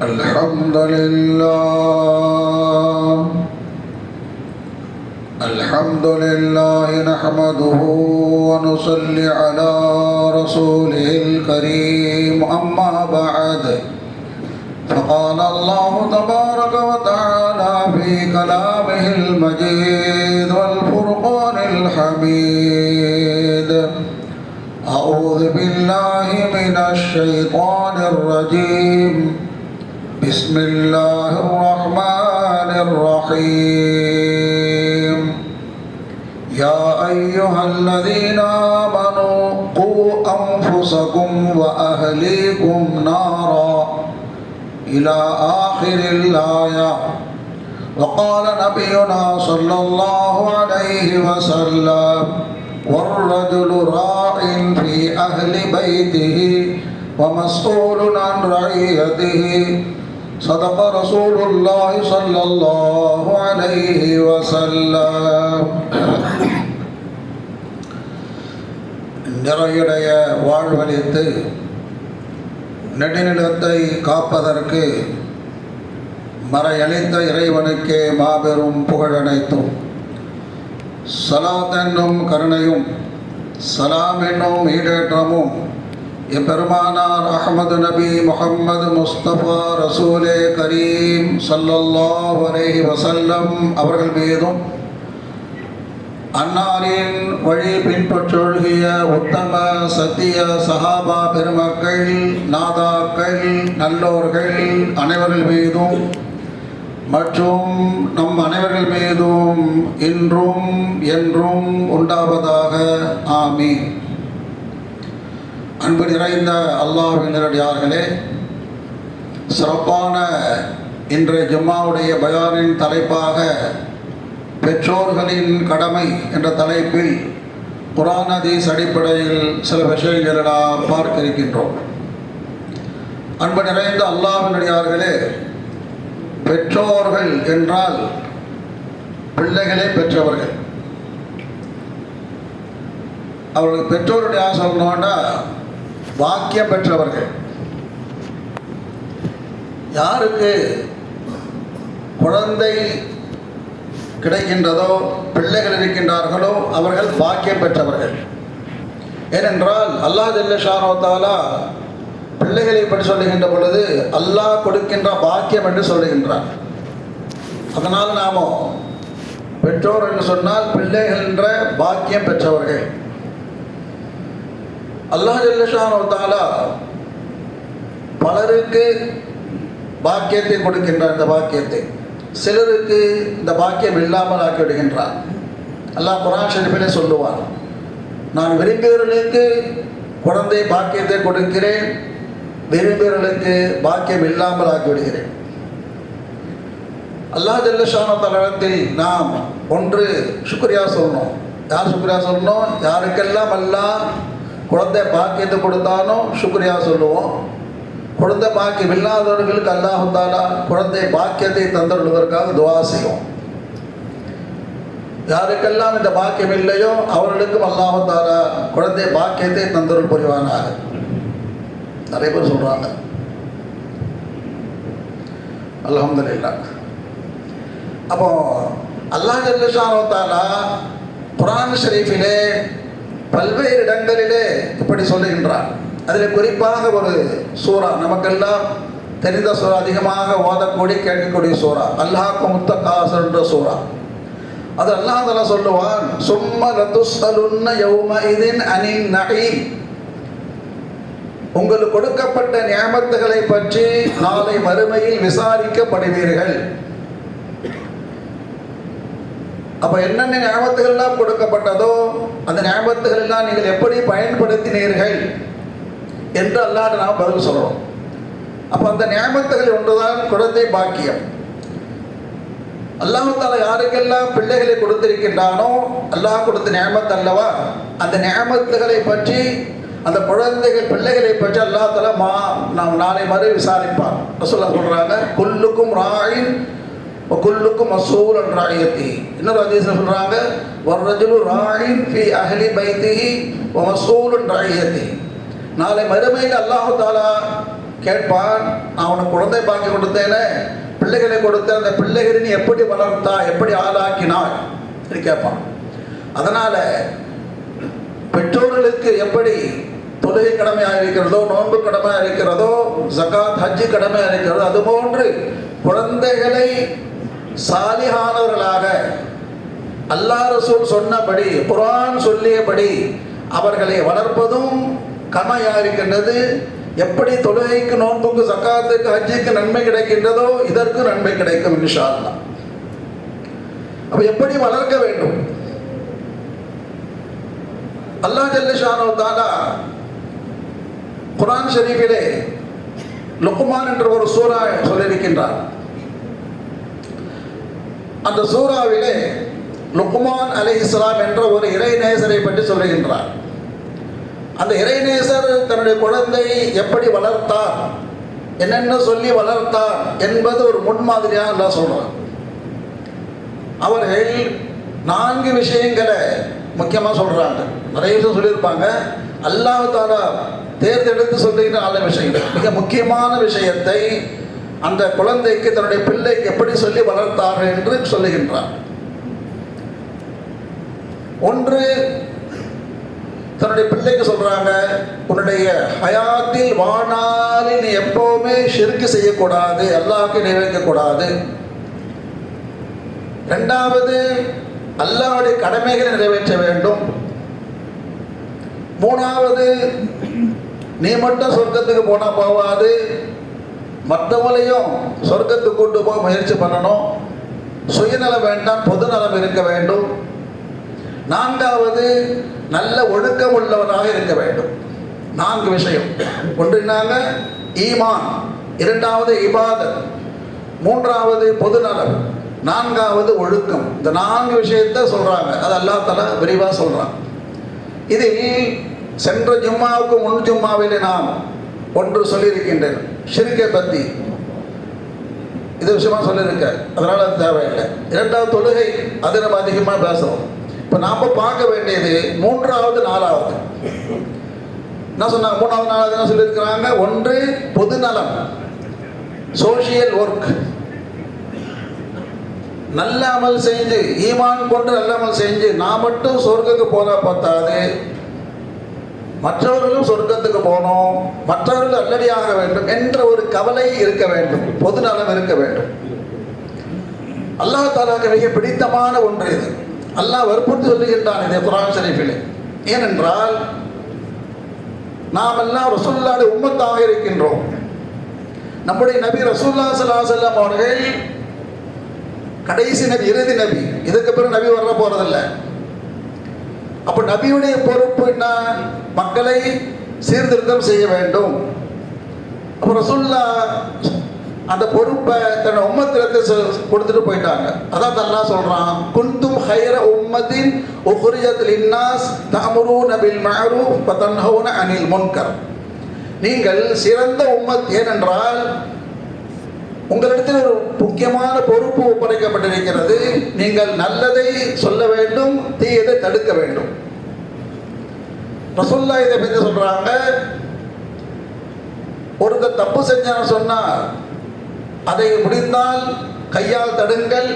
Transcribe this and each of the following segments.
الحمد لله الحمد لله نحمده ونصلي على رسوله الكريم أما بعد فقال الله تبارك وتعالى في كلامه المجيد والفرقان الحميد أعوذ بالله من الشيطان الرجيم بسم الله الرحمن الرحيم يا أيها الذين آمنوا قوا أنفسكم وأهليكم نارا إلى آخر الآية. وقال نبينا صلى الله عليه وسلم والرجل راع في أهل بيته ومسؤول عن رعيته. صدق رسول الله صلى الله عليه وسلم. நிறையுடைய வாழ்வழித்து நெடுநிலத்தை காப்பதற்கு மறையளித்த இறைவனுக்கே மாபெரும் புகழனைத்தும் சலாத் என்னும் கருணையும் சலாம் என்னும் ஈடேற்றமும் எம்பெருமானார் அஹ்மது நபி முஹம்மது முஸ்தபா ரசூலே கரீம் ஸல்லல்லாஹு அலைஹி வஸல்லம் அவர்கள் மீதும் அன்னாரின் வழி பின்பற்றொழுகிய உத்தம சத்திய சஹாபா பெருமக்கள் நாதாக்கள் நல்லோர்கள் அனைவர்கள் மீதும் மற்றும் நம் அனைவர்கள் மீதும் இன்றும் என்றும் உண்டாவதாக ஆமீன். அன்பு நிறைந்த அல்லாஹ்வின் நல்லடியார்களே, சிறப்பான இன்றைய ஜும்மாவுடைய பயானின் தலைப்பாக பெற்றோர்களின் கடமை என்ற தலைப்பில் குர்ஆன் ஹதீஸ் அடிப்படையில் சில விஷயங்களை நாம் பார்க்க இருக்கின்றோம். அன்பு நிறைந்த அல்லாஹ்வின் நல்லடியார்களே, பெற்றோர்கள் என்றால் பிள்ளைகளே பெற்றவர்கள். அவர்களுக்கு பெற்றோருடைய சொல்லணும்னா வாக்கியம் பெற்றவர்கள். யாருக்கு குழந்தை கிடைக்கின்றதோ பிள்ளைகள் இருக்கின்றார்களோ அவர்கள் பாக்கியம் பெற்றவர்கள். ஏனென்றால் அல்லாஹ் ஜல்ல ஷானஹு வ தஆலா பிள்ளைகளை பற்றி சொல்லுகின்ற பொழுது அல்லாஹ் கொடுக்கின்ற பாக்கியம் என்று சொல்லுகின்றார். அதனால் நாம பெற்றோர் என்று சொன்னால் பிள்ளைகள் என்ற பாக்கியம் பெற்றவர்கள். அல்லாஹ் ஜல்ல ஷானஹு வ தஆலா பலருக்கு பாக்கியத்தை கொடுக்கின்றார். இந்த பாக்கியத்தை சிலருக்கு இந்த பாக்கியம் இல்லாமல் ஆக்கி விடுகின்றார். அல்லாஹ் குர்ஆன் ஷரீஃபிலே சொல்லுவார், நான் விரும்பியவர்களுக்கு குழந்தை பாக்கியத்தை கொடுக்கிறேன், விரும்பியவர்களுக்கு பாக்கியம் இல்லாமல் ஆக்கிவிடுகிறேன். அல்லாஹ் ஜல்ல ஷானஹு வ தஆலாவில் நாம் ஒன்று சுக்ரியா சொல்லணும். யார் சுக்ரியா சொல்லணும்? யாருக்கெல்லாம் அல்லாஹ் குழந்தை பாக்கியத்தை கொடுத்தானோ சுக்ரியா சொல்லுவோம். குழந்தை பாக்கியம் இல்லாதவர்களுக்கு அல்லாஹ் தஆலா குழந்தை பாக்கியத்தை தந்துள்ளதற்காக துஆ செய்வோம். யாருக்கெல்லாம் இந்த பாக்கியம் இல்லையோ அவர்களுக்கும் அல்லாஹ் தஆலா குழந்தை பாக்கியத்தை தந்தருள் புரிவானாக. நிறைய பேர் சொல்றாங்க அல்ஹம்துலில்லாஹ். அப்போ அல்லாஹ் ஜல்ல ஷானஹு வ தஆலா குர்ஆன் ஷரீஃபிலே பல்வேறு இடங்களிலே இப்படி சொல்லுகின்றார். அதில் குறிப்பாக ஒரு சூரா, நமக்கெல்லாம் தெரிந்த சூரா, அதிகமாக ஓதக்கூடிய கேட்கக்கூடிய சூரா அல்ஹாக்கும் முத்தகாஸர் என்ற சூரா. அது அல்லாஹ் தஆலா சொல்லுவான், சும்ம லதுஸ்அலுன்ன யௌமஇதின் அனின் நஈம். உங்களுக்கு கொடுக்கப்பட்ட நியமத்துகளை பற்றி நாளை மறுமையில் விசாரிக்கப்படுவீர்கள். அப்ப என்னென்ன நியமத்துகள் எல்லாம் கொடுக்கப்பட்டதோ அந்த நியமத்துகள் எல்லாம் நீங்கள் எப்படி பயன்படுத்தினீர்கள் என்று அல்லாஹ் நாம் பதில் சொல்றோம். அப்ப அந்த நியமத்துகள் ஒன்றுதான் குழந்தை பாக்கியம். அல்லாஹ் தஆலா யாருக்கெல்லாம் பிள்ளைகளை கொடுத்திருக்கின்றானோ அல்லாஹ் கொடுத்த நியமத் அல்லவா, அந்த நியமத்துகளை பற்றி அந்த குழந்தைகள் பிள்ளைகளை பற்றி அல்லாஹ் தஆலா நாம் நாளை மறு விசாரிப்பார். ரசூலுல்லாஹ் சொல்றாங்க, குல்லுக்கும் ராயின் வ குல்லுக்கும் மஸ்ஊலன் ராயியத்தி. இன்னொரு ஹதீஸ்ல சொல்றாங்க, வர்ரஜுலு ராயின் ஃபீ அஹ்லி பைத்திஹி வ மஸ்ஊலன் ராயியத்தி. நாளை மறுமையில் அல்லாஹ் தஆலா கேட்பான், நான் உனக்கு குழந்தை பாக்கி கொடுத்தேனே, பிள்ளைகளை கொடுத்தேன், அந்த பிள்ளைகளை நீ எப்படி வளர்த்தா, எப்படி ஆளாக்கினாய் என்று கேட்பான். அதனால பெற்றோர்களுக்கு எப்படி தொழுகை கடமையாக இருக்கிறதோ, நோன்பு கடமையாக இருக்கிறதோ, ஜகாத் ஹஜ்ஜு கடமையாக இருக்கிறதோ, அதுபோன்று குழந்தைகளை சாலிஹானவர்களாக அல்லாஹ் ரசூல் சொன்னபடி, குர்ஆன் சொல்லியபடி அவர்களை வளர்ப்பதும் கடமையாக இருக்கின்றது. எப்படி தொழுகைக்கு, நோன்புக்கு, ஜகாத்துக்கு, ஹஜ்ஜுக்கு நன்மை கிடைக்கின்றதோ இதற்கு நன்மை கிடைக்கும் இன்ஷா அல்லாஹ். அப்ப எப்படி வளர்க்க வேண்டும்? அல்லாஹ் ஜல்ல ஷானஹு தஆலா குர்ஆன் ஷரீஃபிலே லுக்மான் என்ற ஒரு சூரா சொல்லியிருக்கின்றார். அந்த சூறாவிலே லுக்மான் அலைஹிஸ்ஸலாம் என்ற ஒரு இறைநேசரை பற்றி சொல்லுகின்றார். அந்த இறைநேசர் தன்னுடைய குழந்தையை எப்படி வளர்த்தார், என்னென்ன சொல்லி வளர்த்தார் என்பது ஒரு முன்மாதிரியாக எல்லாம் சொல்றார். அவர்கள் 4 விஷயங்களை முக்கியமாக சொல்றாங்க. நிறைய விஷயம் சொல்லியிருப்பாங்க. அல்லாஹ் தஆலா தேர்ந்தெடுத்து சொல்லுகிற 4 விஷயங்கள், மிக முக்கியமான விஷயத்தை அந்த குழந்தைக்கு, தன்னுடைய பிள்ளைக்கு எப்படி சொல்லி வளர்த்தார்கள் என்று சொல்லுகின்றார். ஒன்று, தன்னுடைய பிள்ளைக்கு சொல்றாங்க, உன்னுடைய ஹயாத்தில் வாழ்நாளில் நீ எப்பவுமே ஷிர்க் செய்யக்கூடாது, அல்லாஹ்வுக்கு இணை வைக்கக்கூடாது. 2வது, அல்லாஹ்வுடைய கடமைகளை நிறைவேற்ற வேண்டும். 3வது, நீ மட்டும் சொர்க்கத்துக்கு போனா போவாது, மற்றவங்களையும் சொர்க்கத்துக்கு கொண்டு போக முயற்சி பண்ணணும். சுயநலம் வேண்டாம், பொதுநலம் இருக்க வேண்டும். 4வது, நல்ல ஒழுக்கம் உள்ளவராக இருக்க வேண்டும். 4 விஷயம். ஒன்று என்னங்க? ஈமான். 2வது இபாதத். 3வது பொதுநலம். 4வது ஒழுக்கம். இந்த 4 விஷயத்தை சொல்றாங்க. அது அல்லாஹ் தஆலா விரிவாக சொல்றான். இதில் சென்ற ஜும்மாவுக்கு முன் ஜும்மாவிலே நாம் ஒன்று சொல்லியிருக்கின்றேன், ஷிர்கை பற்றி. இது விஷயமா சொல்லியிருக்க, அதனால அது தேவையில்லை. 2வது தொழுகை, அது நம்ம அதிகமாக பேசுகிறோம். இப்போ நாம் பார்க்க வேண்டியது 3வது 4வது. என்ன சொன்னாங்க? 3வது 4வது என்ன சொல்லியிருக்கிறாங்க? ஒன்று பொதுநலம், சோஷியல் ஒர்க். நல்ல அமல் செஞ்சு, ஈமான் கொண்டு நல்ல அமல் செஞ்சு நான் மட்டும் சொர்க்கத்துக்கு போக பார்த்தாது, மற்றவர்களும் சொர்க்கத்துக்கு போகணும், மற்றவர்கள் அல்லடியாக வேண்டும் என்ற ஒரு கவலை இருக்க வேண்டும், பொதுநலம் இருக்க வேண்டும். அல்லாஹ் தஆலாவுக்கு மிக பிடித்தமான ஒன்று இது. அல்லாஹ் வற்புறுத்தி சொல்லுகின்றான் இதை குர்ஆன் ஷரீஃபிலே. ஏனென்றால் நாம் எல்லாம் ரசூலுல்லாஹ்வுடைய உம்மத்தாக இருக்கின்றோம். நம்முடைய நபி ரசூலுல்லாஹ் ஸல்லல்லாஹு அலைஹி வஸல்லம் அவர்கள் கடைசி நபி, இறுதி நபி. இதுக்கு பிறகு நபி வர போறதில்லை. அப்ப நபியுடைய பொறுப்பு என்ன? மக்களை சீர்திருத்தம் செய்ய வேண்டும். அப்ப ரசூலுல்லாஹ் அந்த பொறுப்பை தன்னை உம்மத்திற்கு கொடுத்துட்டு போயிட்டாங்க. அதான் அல்லாஹ் சொல்றான், குன்தும் ஹைர உம்மத்தின் உக்ரிஜத் லின்னாஸ் தஅமுரூன பில் மஅரூஃப் வ தன்ஹவுன அனில் முன்கர். நீங்கள் சிறந்த உம்மத். ஏனென்றால் உங்களிடத்தில் ஒரு முக்கியமான பொறுப்பு ஒப்படைக்கப்பட்டிருக்கிறது. நீங்கள் நல்லதை சொல்ல வேண்டும், தீயதை தடுக்க வேண்டும். ரசூலுல்லாஹ் இதை பற்றி சொல்றாங்க, ஒருத்தர் தப்பு செஞ்சான்னு சொன்னா அதை முடிந்தால் கையால் தடுங்கள்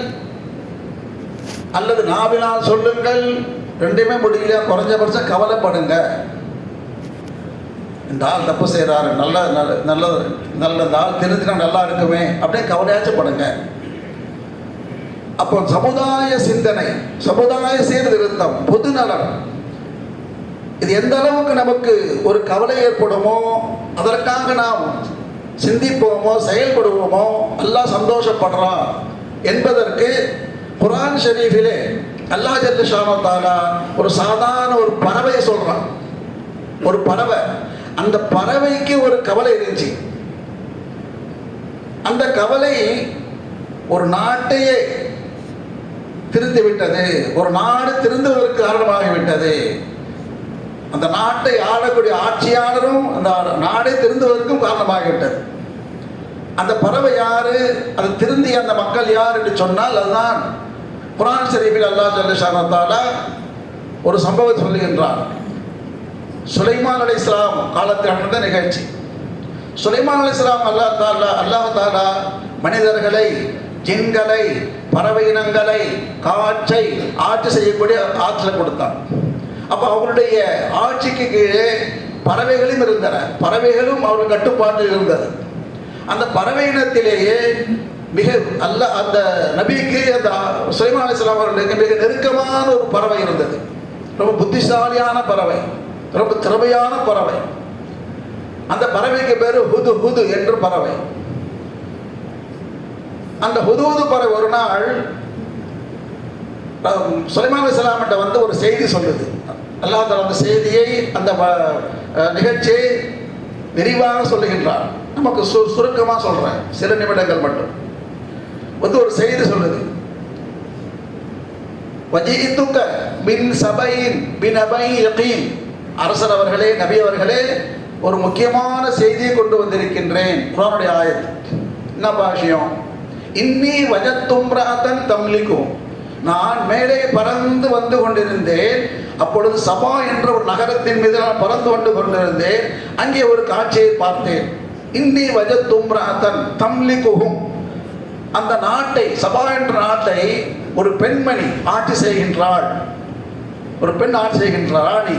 அல்லது நாவினால் சொல்லுங்கள். 2மே முடியல, குறைஞ்சபட்சம் கவலைப்படுங்க. இந்த ஆள் தப்பு செய்கிறாரு, நல்ல ஆள் திருத்தினா நல்லா இருக்குமே அப்படியே கவலையாச்சும் படுங்க. அப்போ சமுதாய சிந்தனை, சமுதாய சீர்திருத்தம், பொதுநலம், இது எந்த அளவுக்கு நமக்கு ஒரு கவலை ஏற்படுமோ, அதற்காக நாம் சிந்திப்போமோ, செயல்படுவோமோ, அல்லாஹ் சந்தோஷப்படுறான் என்பதற்கு குர்ஆன் ஷரீஃபிலே அல்லாஹ் ஜல்ல ஷானஹு தஆலா ஒரு சாதாரண ஒரு பறவையை சொல்றான். ஒரு பறவை, அந்த பறவைக்கு ஒரு கவலை இருந்துச்சு. அந்த கவலை ஒரு நாட்டையே திருந்து விட்டது, ஒரு நாடு திருந்துவதற்கு காரணமாகிவிட்டது. அந்த நாட்டை ஆளக்கூடிய ஆட்சியாளரும் அந்த நாடை திருந்துவதற்கும் காரணமாகிவிட்டது. அந்த பறவை யாரு, அது திருந்திய அந்த மக்கள் யார் என்று சொன்னால் அதுதான் குர்ஆன் ஷரீஃபில் அல்லாஹ் ஜல்ல ஷானஹு தஆலா ஒரு சம்பவத்தை சொல்லுகின்றார். சுலைமான் அலைஹிஸ்ஸலாம் காலத்தில் நடந்த நிகழ்ச்சி. சுலைமான் அலைஹிஸ்ஸலாம் அல்லாஹ் தாலா மனிதர்களை, ஜின்களை, பறவை இனங்களை, காற்றை ஆட்சி செய்யக்கூடிய ஆற்றலை கொடுத்தான். அப்போ அவருடைய ஆட்சிக்கு கீழே பறவைகளும் இருந்தன. பறவைகளும் அவர்கள் கட்டுப்பாட்டில் இருந்தது. அந்த பறவை இனத்திலேயே மிக அந்த நபிக்கு, அந்த சுலைமான் அலைஹிஸ்ஸலாம் அவர்களுக்கு மிக நெருக்கமான ஒரு பறவை இருந்தது. ரொம்ப புத்திசாலியான பறவை, ரொம்ப திறமையான பறவை. அந்த பறவைக்கு பேரு ஹுது ஹுது என்று பறவை. அந்த ஹுது பறவை ஒரு நாள் சுலைமான் அலைஹிஸ்ஸலாம் வந்து ஒரு செய்தி சொல்லுது. அல்லாஹ் தஆலா அந்த செய்தியை, அந்த நிகழ்ச்சியை விரிவாக சொல்லுகின்றார். நமக்கு சுருக்கமாக சொல்றேன், சில நிமிடங்கள் மட்டும். வந்து ஒரு செய்தி சொல்லுது. வஜீதுக மின் சபையின் பினபை யகீன், அரசர் அவர்களே, நபி அவர்களே, ஒரு முக்கியமான செய்தியை கொண்டு வந்திருக்கின்றேன். குர்ஆனுடைய ஆயத். என்ன விஷயம்? இன்னி வஜத்தும்ரஅதன் தம்லிகும், நான் மேலே பறந்து வந்து கொண்டிருந்தேன். அப்பொழுது சபா என்ற ஒரு நகரத்தின் மீது நான் பறந்து வந்து கொண்டிருந்தேன். அங்கே ஒரு காட்சியை பார்த்தேன். இன்னி வஜத்தும்ரஅதன் தம்லிகுஹும், அந்த நாட்டை, சபா என்ற நாட்டை ஒரு பெண்மணி ஆட்சி செய்கின்றாள். ஒரு பெண் ஆட்சி செய்கின்றாள், ராணி.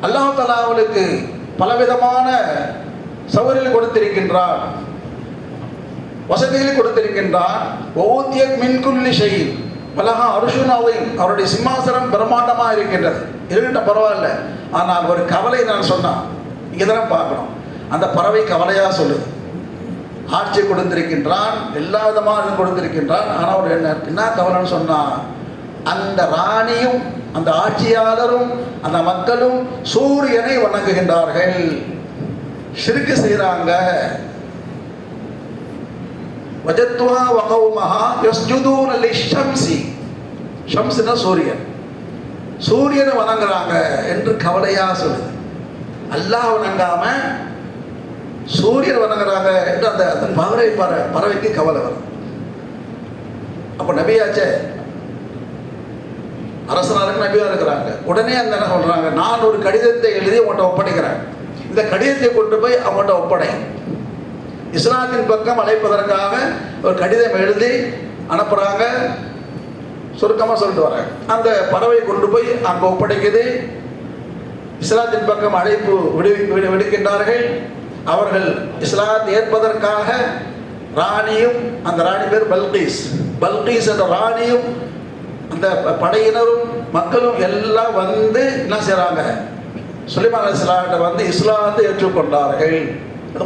அல்லாஹ் தஆலா அவளுக்கு பலவிதமான சௌகரியங்கள் கொடுத்திருக்கின்றார், வசதிகளை கொடுத்திருக்கின்றார். ஓதியத் மின் குல்லி ஷைஇன் வலஹா அர்ஷுன் அஸீம், அவருடைய சிம்மாசனம் பிரம்மாண்டமாக இருக்கின்றது. இருக்கட்டும், பரவாயில்ல. ஆனால் ஒரு கவலை நான் சொன்னான், இங்கே தானே பார்க்கணும். அந்த பறவை கவலையாக சொல்லுது. ஆட்சி கொடுத்திருக்கின்றான், எல்லா விதமாக கொடுத்திருக்கின்றான். ஆனால் அவர் என்ன கவலைன்னு சொன்னான், அந்த ராணியும் அந்த ஆட்சியாளரும் அந்த மக்களும் சூரியனை வணங்குகின்றார்கள், ஷிர்க் செய்கிறாங்க. வஜத்துஹா வகௌமஹா யஸ்ஜுதூன லிஷம்ஸி, ஷம்ஸ்னா சூரியன், சூரியனை வணங்குறாங்க என்று கவலையாக சொல்லுது. அல்லாஹ் வணங்காம சூரியன் வணங்குறாங்க என்று அந்த பறவைக்கு கவலை வரும். அப்போ நபியாச்சே, அரசனாருக்கு நபியாக இருக்கிறாங்க. உடனே அந்த என்ன சொல்றாங்க, நான் ஒரு கடிதத்தை எழுதி உங்கள்கிட்ட ஒப்படைக்கிறேன். இந்த கடிதத்தை கொண்டு போய் அவங்கள்ட்ட ஒப்படை. இஸ்லாத்தின் பக்கம் அழைப்பதற்காக ஒரு கடிதம் எழுதி அனுப்புறாங்க. சுருக்கமாக சொல்லிட்டு வராங்க. அந்த பறவை கொண்டு போய் அங்கே ஒப்படைக்குது. இஸ்லாத்தின் பக்கம் அழைப்பு விடுக்கின்றார்கள். அவர்கள் இஸ்லாத்தை ஏற்பதற்காக ராணியும், அந்த ராணி பேர் பல்கீஸ், பல்கீஸ் என்ற ராணியும் அந்த படையினரும் மக்களும் எல்லாம் வந்து என்ன செய்கிறாங்க, சுலைமான் அலைஹிஸ்ஸலாம் வந்து இஸ்லாத்தை ஏற்றுக்கொண்டார்கள்.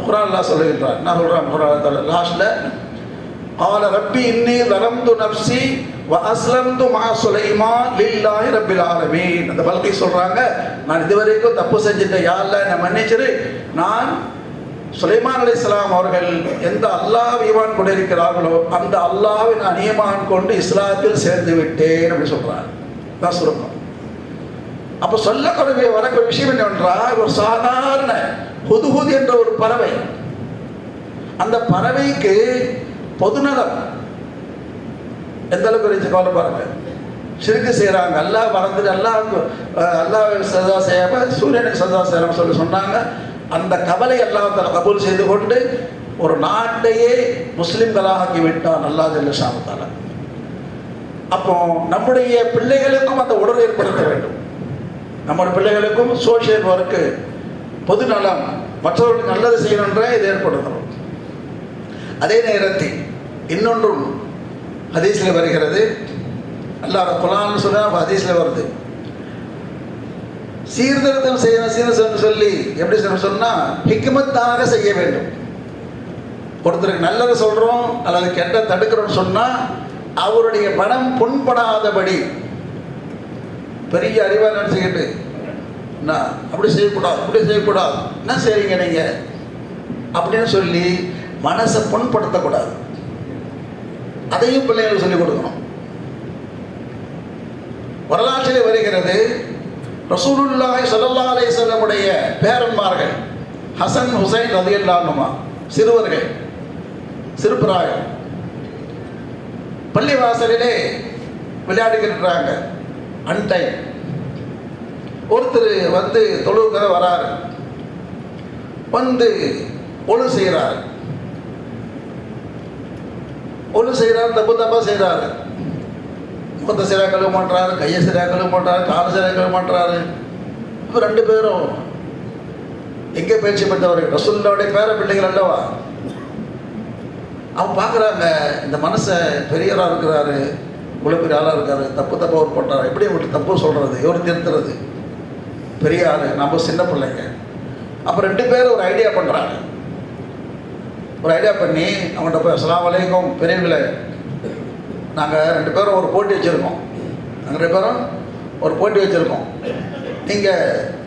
குர்ஆன் அல்லாஹ் சொல்லுகின்றார். என்ன சொல்கிறான் குர்ஆன் லாஸ்ட்ல, قال ربي إني ظلمت نفسي وأسلمت مع سليمان لله رب العالمين. அந்த பல்கீஸ் சொல்றாங்க, நான் இதுவரைக்கும் தப்பு செஞ்சிட்டேன், யா அல்லாஹ் என்னை மன்னிச்சிரு. நான் சுலைமான் அலைஹிஸ்ஸலாம் அவர்கள் எந்த அல்லாஹ் ஈமான் கொண்டிருக்கிறார்களோ அந்த அல்லாஹ்வை நான் ஈமான் கொண்டு இஸ்லாத்தில் சேர்ந்து விட்டேன் அப்படி சொல்றாங்க. தான் சுருக்கம். அப்போ சொல்லக்கூடிய வரக்கூடிய விஷயம் என்னவென்றால், ஒரு சாதாரண ஹுதுஹுது என்ற ஒரு பறவை, அந்த பறவைக்கு பொதுநலம் எந்த அளவுக்கு இருந்துச்சு கவலை பாருங்க. ஷிர்க் செய்கிறாங்க, அல்லாஹ் மறந்துட்டு அல்லாஹ் சதா செய்யாம சூரியனுக்கு சதா செய்யாம சொல்லி சொன்னாங்க. அந்த கவலை அல்லாஹ் தஆலா கபூல் செய்து கொண்டு ஒரு நாட்டையே முஸ்லிம்களாகி விட்டான் அல்லாஹ் ஜல்ல ஷானஹு. அப்போ நம்முடைய பிள்ளைகளுக்கும் அந்த உணர்வை ஏற்படுத்த வேண்டும். நம்முடைய பிள்ளைகளுக்கும் சோஷியல் ஒர்க்கு, பொது நலம், மற்றவர்களுக்கு நல்லது செய்யணுன்ற இதை ஏற்படுத்தணும். அதே நேரத்தில் இன்னொன்றும் ஹதீஸில் வருகிறது. அல்லாஹ் குர்ஆன் சொன்னா ஹதீஸில் வருது, சீர்திருத்தம் செய்யணும் சொல்லி எப்படி சொன்னால் ஹிக்மத்தாக செய்ய வேண்டும். ஒருத்தருக்கு நல்லது சொல்கிறோம் அல்லது கெட்ட தடுக்கிறோம்னு சொன்னால் அவருடைய மனம் புண்படாதபடி, பெரிய அறிவாக நினச்சிக்கிட்டு நான் அப்படி செய்யக்கூடாது இப்படி செய்யக்கூடாது, என்ன செய்றீங்க நீங்கள் அப்படின்னு சொல்லி மனசை புண்படுத்தக்கூடாது. அதையும் பிள்ளைகளுக்கு சொல்லிக் கொடுக்கணும். வரலாற்றிலே வருகிறது, ரசூலுல்லாஹி ஸல்லல்லாஹு அலைஹி வஸல்லம் உடைய பேரன்மார்கள் ஹசன் ஹுசைன் ரலியல்லாஹு அன்ஹுமா சிறுவர்கள், சிறுபிராயம், பள்ளி வாசலிலே விளையாடுகின்றாங்க. அன்டைம் ஒருத்தர் வந்து தொழுவுக்காக வராரு. வந்து ஒழு செய்கிறாரு. தப்பு தப்பாக செய்கிறாரு. முகத்தை சரியாக கழுவ மாட்டுறாரு, கையை சரியாக கழுவ மாட்டாரு, காலை சரியாக கழுவ மாட்டுறாரு. இப்போ 2 பேரும் எங்கே பேச்சு பெற்றவர்கள்? ரசூலுல்லாஹ்வுடைய பேர பிள்ளைகள் அல்லவா. அவங்க பார்க்குறாங்க, இந்த மனுஷன் பெரியவராக இருக்கிறாரு, இவ்வளோ பெரிய ஆளாக இருக்காரு, தப்பாக ஒரு போட்டார், எப்படி உங்களுக்கு தப்பு சொல்கிறது, எவர் திருத்துறது? பெரிய ஆள், நம்ம சின்ன பிள்ளைங்க. அப்போ 2 பேரும் ஒரு ஐடியா பண்ணுறாங்க. ஒரு ஐடியா பண்ணி அவங்கள்ட்ட போய், அஸ்ஸலாமு அலைக்கும் பெரியவங்களே, நாங்கள் 2 பேரும் ஒரு போட்டி வச்சுருக்கோம். நாங்கள் 2 பேரும் ஒரு போட்டி வச்சுருக்கோம். நீங்கள்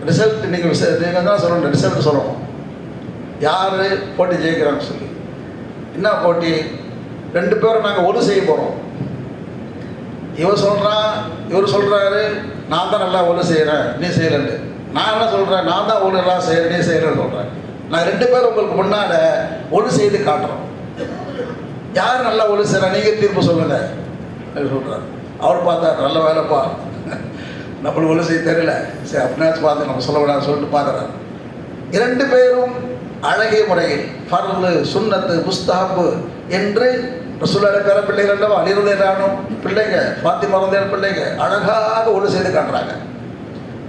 ரிசல்ட் நீங்கள் தான் சொல்லணும், ரிசல்ட் சொல்லணும், யார் போட்டி ஜெயிக்கிறான்னு சொல்லி. என்ன போட்டி? 2 பேரும் நாங்கள் ஒழு செய்ய போகிறோம். இவர் சொல்கிறாரு, நான் தான் நல்லா ஒழு செய்கிறேன், நீ செய்யலன்ட்டு. நான் என்ன சொல்கிறேன், நான் தான் ஒழு எல்லாம் செய்கிறேன், நீ செய்யலன்னு சொல்கிறேன். நாங்கள் 2 பேரும் உங்களுக்கு முன்னால் ஒழு செய்து காட்டுறோம். யார் நல்லா ஒழு செய்கிறா, நீங்கள் தீர்ப்பு சொல்லுங்கள் அப்படின்னு சொல்கிறார். அவர் பார்த்தார், நல்ல வேலைப்பா, நம்மளுக்கு ஒழு செய்ய தெரியல, சரி அப்படின்னாச்சு பார்த்து நம்ம சொல்ல விடாது சொல்லிட்டு பார்க்குறாரு. 2 பேரும் அழகிய முறையில் ஃபர்லு, சுன்னத்து, முஸ்தஹப் என்று ரசூலுல்லாஹ் பேர பிள்ளைகள் அல்லவா, அலி ரலியல்லாஹு அன்ஹு பிள்ளைங்க, ஃபாத்திமா ரலியல்லாஹு பிள்ளைங்க அழகாக ஒழு செய்து காட்டுறாங்க.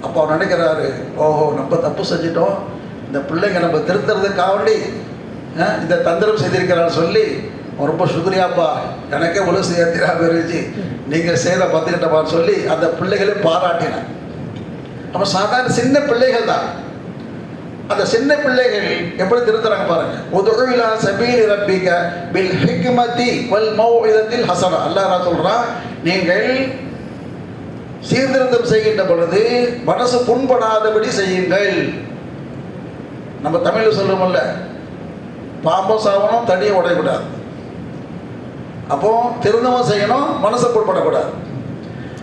அப்போ அவர் நினைக்கிறாரு, ஓஹோ நம்ம தப்பு செஞ்சிட்டோம், இந்த பிள்ளைங்க நம்ம திருத்துறதுக்காக வேண்டி இந்த தந்திரம் செய்திருக்கிறான்னு சொல்லி ரொம்ப சுக்ரியாப்பா, எனக்கே ஒழு செய்ய தெரியாம இருந்துச்சு, நீங்கள் செய்த பத்துக்கிட்டப்பான்னு சொல்லி அந்த பிள்ளைகளை பாராட்டினேன். அப்போ சாதாரண சின்ன பிள்ளைகள் தான். அந்த சின்ன பிள்ளைகள் எப்படி திருத்துறாங்க பாருங்க. உதுஉ இலா சபீலி ரப்பிக பில் ஹிக்மதி வல் மௌஇதத்தில் ஹஸனா. அல்லாஹ் சொல்றான், நீங்கள் சீர்திருத்தம் செய்கின்ற பொழுது மனசு புண்படாதபடி செய்யுங்கள். நம்ம தமிழில் சொல்லுவோம்ல, பாம்பும் சாவணும், தடியை உடையக்கூடாது. அப்போ திருந்தவும் செய்யணும், மனசை புண்படக்கூடாது.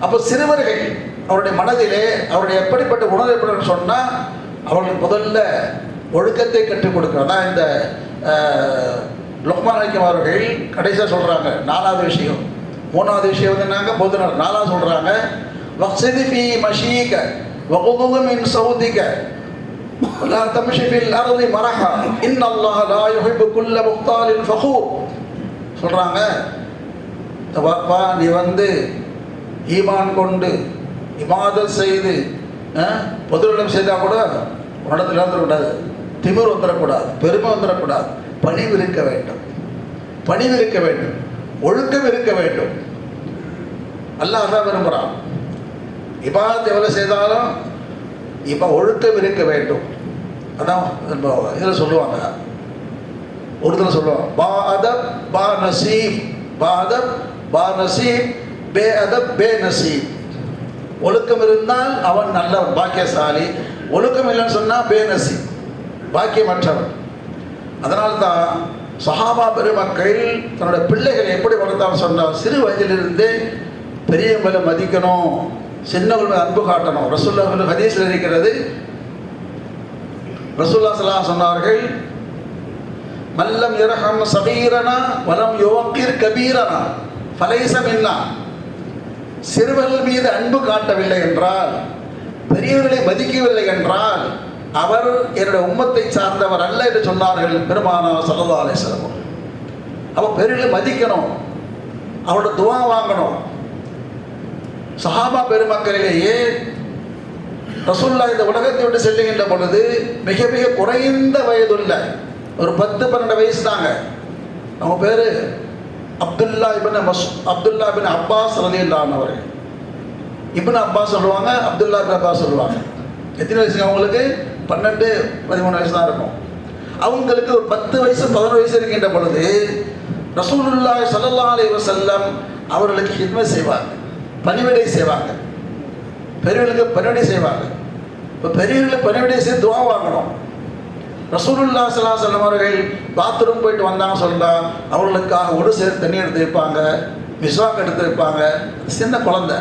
அப்போ சிறுவர்கள் அவருடைய மனதிலே அவருடைய எப்படிப்பட்ட உணர்வு எப்படி சொன்னால், அவர்களுக்கு முதல்ல ஒழுக்கத்தை கற்றுக் கொடுக்குறோம். தான் இந்த லுக்மான் ஹக்கீம் அவர்கள் கடைசியாக சொல்கிறாங்க. 4வது விஷயம், 3வது விஷயம் வந்து நாங்கள் பொதுநர், 4வது சொல்கிறாங்க, வக்ஸிதி ஃபீ மஷீக வகுது மின் சௌதிக வலா தம்ஷி ஃபில் அர்தி மரஹா இன்னல்லாஹ லா யுஹிப்பு குல்ல முக்தாலின் ஃபகூர் சொல்கிறாங்க. வாப்பா, நீ வந்து ஈமான் கொண்டு இபாதத் செய்து பொதுநலம் செய்தால் கூட உடனத்தில் வந்துடக்கூடாது, திமிர் வந்துடக்கூடாது, பெருமை வந்துடக்கூடாது, பணிவு இருக்க வேண்டும், பணிவு இருக்க வேண்டும், ஒழுக்கம் இருக்க வேண்டும். அல்லாஹ் தான் விரும்புகிறான். இபாதத் எவ்வளோ செய்தாலும் இப்போ ஒழுக்கம் இருக்க வேண்டும். அதான் இதில் சொல்லுவாங்க, உருதுல சொல்லுவாங்க, பா அதப் பா நசீப், பா அதப் பா நசீப், பே அதப் பே நசீப். ஒழுக்கம் இருந்தால் அவன் நல்ல பாக்கியசாலி, ஒழுக்கம் இல்லைன்னு சொன்னால் பேனசி, பாக்கியமற்றவன். அதனால்தான் சஹாபா பெருமக்கள் தன்னோட பிள்ளைகளை எப்படி வளர்த்தான்னு சொன்னால், சிறு வயதிலிருந்தே பெரியவங்களை மதிக்கணும், சின்னவங்களை அன்பு காட்டணும். ரசூலுல்லாஹ் ஹதீஸில் இருக்கிறது, ரசூலுல்லாஹ் ஸல்லல்லாஹு அலைஹி சொன்னார்கள், மல்லம் யர்ஹம் சகீரனா வலம் யுவக்கிர் கபீரனா ஃபலைஸ மின்னா. சிறுவர்கள் மீது அன்பு காட்டவில்லை என்றால், பெரியவர்களை மதிக்கவில்லை என்றால் அவர் என்னுடைய உம்மத்தை சார்ந்தவர் அல்ல என்று சொன்னார்கள் பெருமானார் ஸல்லல்லாஹு அலைஹி வஸல்லம். அப்போ பெரியவர்களை மதிக்கணும், அவரோட துஆ வாங்கணும். சஹாபா பெருமக்களிலேயே ரசூலுல்லாஹ் இந்த உலகத்தை விட்டு செல்லுகின்ற பொழுது மிக மிக குறைந்த வயதுள்ள ஒரு 10-12 வயசு தாங்க. அவங்க பேர் அப்துல்லா இப்னு அப்பாஸ் ரலியல்லாஹு அன்ஹு அவர்கள். இப்னு அப்பாஸ் சொல்லுவாங்க, அப்துல்லா இப்னு அப்பாஸ் சொல்லுவாங்க. எத்தனை வயசுங்க அவங்களுக்கு? 12-13 வயசு தான் இருக்கும். அவங்களுக்கு ஒரு 10 வயசு 11 வயசு இருக்கின்ற பொழுது ரசூலுல்லாஹ் ஸல்லல்லாஹு அலைஹி வஸல்லம் அவர்களுக்கு ஹித்மத் செய்வாங்க, பணிவிடை செய்வாங்க, பெரியவர்களுக்கு பணிவிடை செய்வாங்க. இப்போ பெரியவர்களுக்கு பணிவிடை செய்து துஆ வாங்கணும். ரசூலுல்லாஹ் ஸல்லல்லாஹு அலைஹி வஸல்லம் அவர்கள் பாத்ரூம் போயிட்டு வந்தாங்க சொன்னால் அவர்களுக்காக ஒரு சேர் தண்ணி எடுத்து வைப்பாங்க, மிஸ்வாக் எடுத்து வைப்பாங்க. சின்ன குழந்தை.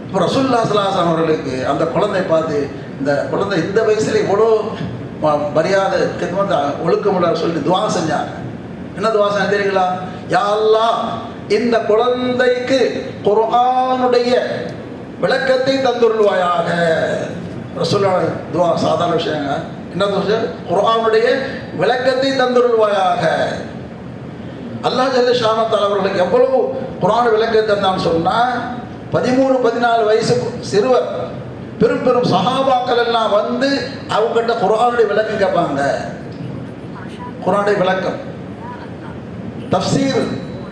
இப்போ ரசூலுல்லாஹ் ஸல்லல்லாஹு அலைஹி வஸல்லம் அவர்களுக்கு அந்த குழந்தை பார்த்து, இந்த குழந்தை இந்த வயசுல இவ்வளோ மரியாதை கித்மத் ஒழுக்கமுள்ள சொல்லி துவா செஞ்சாங்க. என்ன துவா செஞ்ச தெரியுங்களா? யா அல்லாஹ், இந்த குழந்தைக்கு குர்ஆனுடைய விளக்கத்தை தந்துருள்வாயாக. ரசூலுல்லாஹி துஆ சாதாரண விஷயங்க. என்ன விஷயம்? குர்ஆனுடைய விளக்கத்தை தந்துருள்வாயாக. அல்லாஹ் ஜல்ல ஷானத்தால் அவர்களுக்கு எவ்வளவு குர்ஆன் விளக்கத்தை தந்தான்னு சொன்னால் 13-14 வயசு சிறுவர் பெரும் பெரும் சஹாபாக்கள் எல்லாம் வந்து அவங்ககிட்ட குர்ஆனுடைய விளக்கம் கேட்பாங்க. குர்ஆனுடைய விளக்கம் தஃப்சீர்,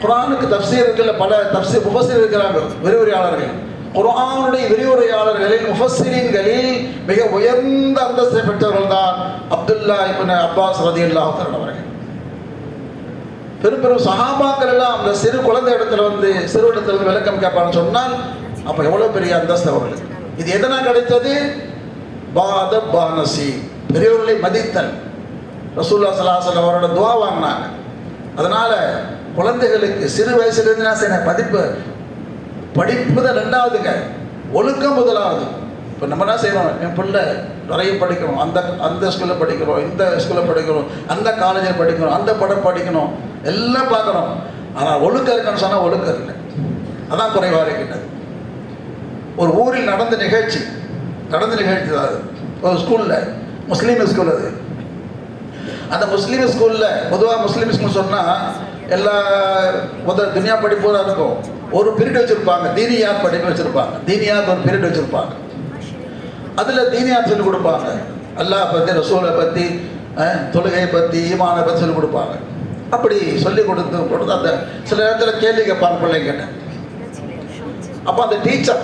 குர்ஆனுக்கு தஃப்சீர் இருக்குல்ல, பல தஃப்சீர் முஃபஸ்ஸிர் இருக்கிறாங்க, விரிவுரையாளர்கள். குர்ஆனுடைய விரிவுரையாளர்களில் முஃபஸ்ஸிரீன்களில் மிக உயர்ந்த அந்தஸ்தை பெற்றவர்கள் தான் அப்துல்லா இப்னு அப்பாஸ் ரலியல்லாஹு தஆலா அவர்கள். பெரும் பெரும் சஹாபாக்கள் எல்லாம் அந்த சிறு குழந்தை இடத்துல வந்து சிறு இடத்துல வந்து விளக்கம் கேட்பான்னு சொன்னால் அப்போ எவ்வளோ பெரிய அந்தஸ்து அவர்களுக்கு. இது எதனால் கிடைத்தது? பாத பானசி, பெரியவர்களை மதித்தல். ரசூலுல்லாஹி ஸல்லல்லாஹு அலைஹி வஸல்லம் அவரோட துஆ வாங்கினாங்க. அதனால குழந்தைகளுக்கு சிறு வயசுலேருந்து என்ன செய்யணும்? படிப்பு தான் ரெண்டாவதுங்க, ஒழுக்கம் முதலாவது. இப்போ நம்ம என்ன செய்யணும்? என் பிள்ளை நிறைய படிக்கணும், அந்த ஸ்கூலில் படிக்கிறோம், இந்த ஸ்கூலில் படிக்கிறோம், அந்த காலேஜில் படிக்கணும், அந்த படம் படிக்கணும், எல்லாம் பார்க்கணும். ஆனால் ஒழுக்கம் இருக்குன்னு சொன்னால் ஒழுக்கம் இல்லை, அதான் குறைவாக இருக்கின்றது. ஒரு ஊரில் நடந்த நிகழ்ச்சி தான் அது. ஒரு ஸ்கூலில், முஸ்லீம் ஸ்கூல் அது. அந்த முஸ்லீம் ஸ்கூலில் பொதுவாக முஸ்லீம் ஸ்கூல் சொன்னால் எல்லா முதல் துனியா படிப்பு தான் இருக்கும். ஒரு பீரியட் வச்சுருப்பாங்க, தீனியாத் படிப்பு வச்சுருப்பாங்க. தீனியாத் ஒரு பீரியட் வச்சுருப்பாங்க. அதில் தீனியாத் சொல்லிக் கொடுப்பாங்க. அல்லாஹ் பற்றி, ரசூலை பற்றி, தொழுகை பற்றி, ஈமானை பற்றி சொல்லிக் கொடுப்பாங்க. அப்படி சொல்லிக் கொடுத்து அந்த சில நேரத்தில் கேள்வி கேட்பாங்க பிள்ளைங்கிட்ட. அப்போ அந்த டீச்சர்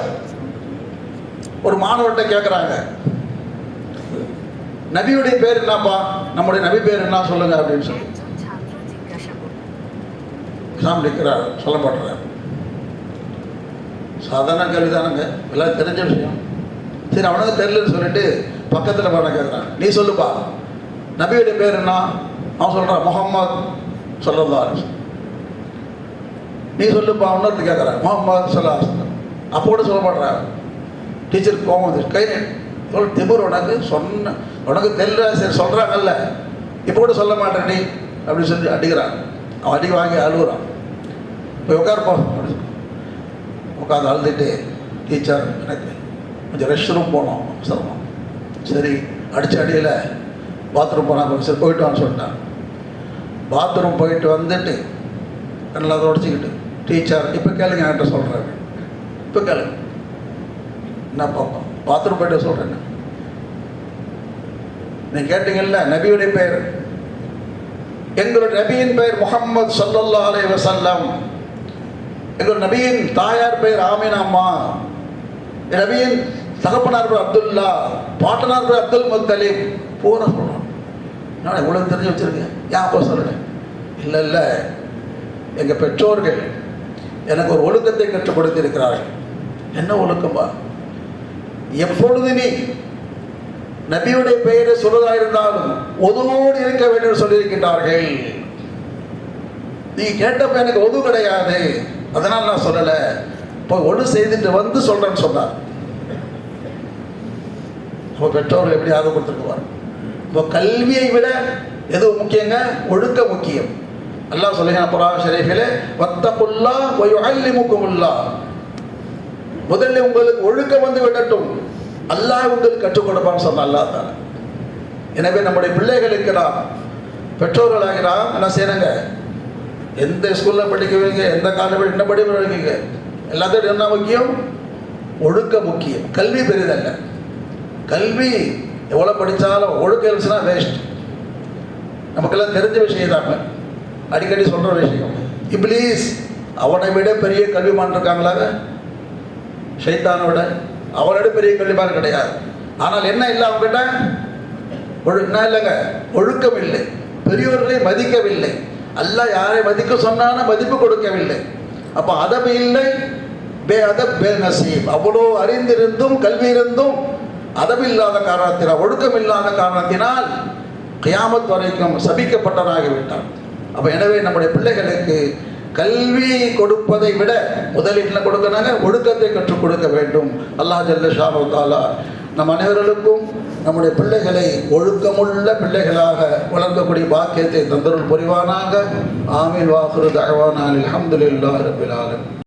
ஒரு மாணவர்கிட்ட கேட்குறாங்க, நபியுடைய பேர் என்னப்பா, நம்முடைய நபி பேர் என்ன சொல்லுங்க அப்படின்னு சொல்லி சாமிக்கிறார், சொல்லப்படுறார். சாதாரண கேள்வி தானுங்க, எல்லாம் தெரிஞ்ச விஷயம். சரி, அவனுக்கு தெரியலன்னு சொல்லிட்டு பக்கத்தில் பண்ண கேட்குறான், நீ சொல்லுப்பா நபியுடைய பேர் என்ன? அவன் சொல்கிறான் முஹம்மது ஸல்லல்லாஹு அலைஹி வஸல்லம். நீ சொல்லுப்பா. இன்னொருத்து கேட்குறான் முஹம்மது ஸல்லல்லாஹு அலைஹி வஸல்லம். அப்போ கூட சொல்ல மாட்டேறான். டீச்சர் கோவம் வந்து கை சொல், திபுர் உனக்கு தெரியல, சரி சொல்கிறாங்கல்ல, இப்போ கூட சொல்ல மாட்டேன் நீ அப்படின்னு சொல்லி அடிக்கிறான். அவன் அடி வாங்கி அழுகுறான். போய் உட்காருப்பா அப்படின்னு உட்காந்து அழுதுட்டு, டீச்சர் எனக்கு கொஞ்சம் ரெஸ்ட் ரூம் போனோம் சொல்லணும். சரி, அடித்த அடியில் பாத்ரூம் போனால் கொஞ்சம் சரி போயிட்டு வான்னு சொல்லிட்டான். பாத்ரூம் போயிட்டு வந்துட்டு எல்லாம் தொடச்சிக்கிட்டு, டீச்சர் இப்போ கேளுங்க என்கிட்ட சொல்கிறேன், இப்போ கேளுங்க என்ன பார்ப்போம், பாத்ரூம் போய்ட்டு சொல்கிறேன். நீங்கள் கேட்டீங்கல்ல நபியுடைய பெயர், எங்களுடைய நபியின் பெயர் முஹம்மது ஸல்லல்லாஹு அலைஹி வஸல்லம். எங்கள் நபியின் தாயார் பெயர் ஆமினா அம்மா. என் நபியின் தகப்பனார் பேர் அப்துல்லா, பாட்டனார் பேர் அப்துல் முத்தலிப். பூரா சொல்கிறோம். நான் இவ்வளோ தெரிஞ்சு வச்சுருக்கேன், ஏன் அப்போ சொல்கிறேன்? இல்லை, எங்கள் பெற்றோர்கள் எனக்கு ஒரு ஒழுக்கத்தை கற்றுக் கொடுத்திருக்கிறார்கள். என்ன ஒழுக்கம்பா? எப்பொழுது நீ நபியுடைய பெயரை சொல்வதாக இருந்தாலும் ஒதுவோடு இருக்க வேண்டும் சொல்லியிருக்கின்றார்கள். நீ கேட்டப்ப எனக்கு ஒது கிடையாது, அதனால் நான் சொல்லலை, இப்போ ஒழு செய்துட்டு வந்து சொல்கிறேன்னு சொன்னார். இப்போ பெற்றோர்கள் எப்படி ஆதரவு கொடுத்துருக்குவார்? இப்போ கல்வியை விட எது முக்கியங்க? ஒழுக்க முக்கியம். அல்லாஹ் சொல்லுங்க குர்ஆன் ஷரீஃபிலே, வத்தகுல்லாஹ் வ யுஅல்லிமுகுமுல்லாஹ். முதல்ல உங்களுக்கு ஒழுக்கம் வந்து விடட்டும், அல்லாஹ் உங்களுக்கு கற்றுக் கொடுப்பான்னு சொன்ன அல்லாஹ் தான. எனவே நம்முடைய பிள்ளைகளுக்கு நாம் பெற்றோர்களாக நாம் என்ன செய்யணுங்க? எந்த ஸ்கூலில் படிக்க வைங்க, எந்த காலேஜ் என்ன படிப்பு வைங்க, எல்லாத்தையும் என்ன முக்கியம்? ஒழுக்க முக்கியம். கல்வி பெரிதல்ல. கல்வி எவ்வளோ படித்தாலும் ஒழுக்கம் இருந்துச்சுன்னா வேஸ்ட். நமக்கெல்லாம் தெரிஞ்ச விஷயம் தாங்க, அடிக்கடி சொல்கிற விஷயம். இப்லீஸ் அவனை விட பெரிய கல்விமான் இருக்காங்களாங்க? ஷைத்தானை விட அவனோட பெரிய கல்விமான் கிடையாது. ஆனால் என்ன இல்லை அவங்ககிட்ட? என்ன இல்லைங்க? ஒழுக்கம் இல்லை, பெரியோர்களை மதிக்கவில்லை. அல்லாஹ் யாரை மதிக்க சொன்னாலும் மதிப்பு கொடுக்கவில்லை. அப்போ அதபு இல்லை, அதப் பே நசீப். அவ்வளோ அறிந்திருந்தும் கல்வி இருந்தும் அதபில்லாத காரணத்தினால், ஒழுக்கம் இல்லாத காரணத்தினால் கியாமத் வரைக்கும் சபிக்கப்பட்டதாகிவிட்டான். அப்போ எனவே நம்முடைய பிள்ளைகளுக்கு கல்வி கொடுப்பதை விட முதலில் என்ன கொடுக்கணுங்க? ஒழுக்கத்தை கற்றுக் கொடுக்க வேண்டும். அல்லாஹ் ஜல்ல ஷானஹு வ தஆலா நம் அனைவர்களுக்கும் நம்முடைய பிள்ளைகளை ஒழுக்கமுள்ள பிள்ளைகளாக வளர்க்கக்கூடிய பாக்கியத்தை தந்தருள் புரிவானாக. ஆமீன். வாஹிரு தஅவானா அல்ஹம்துலில்லாஹி ரப்பில் ஆலமீன்.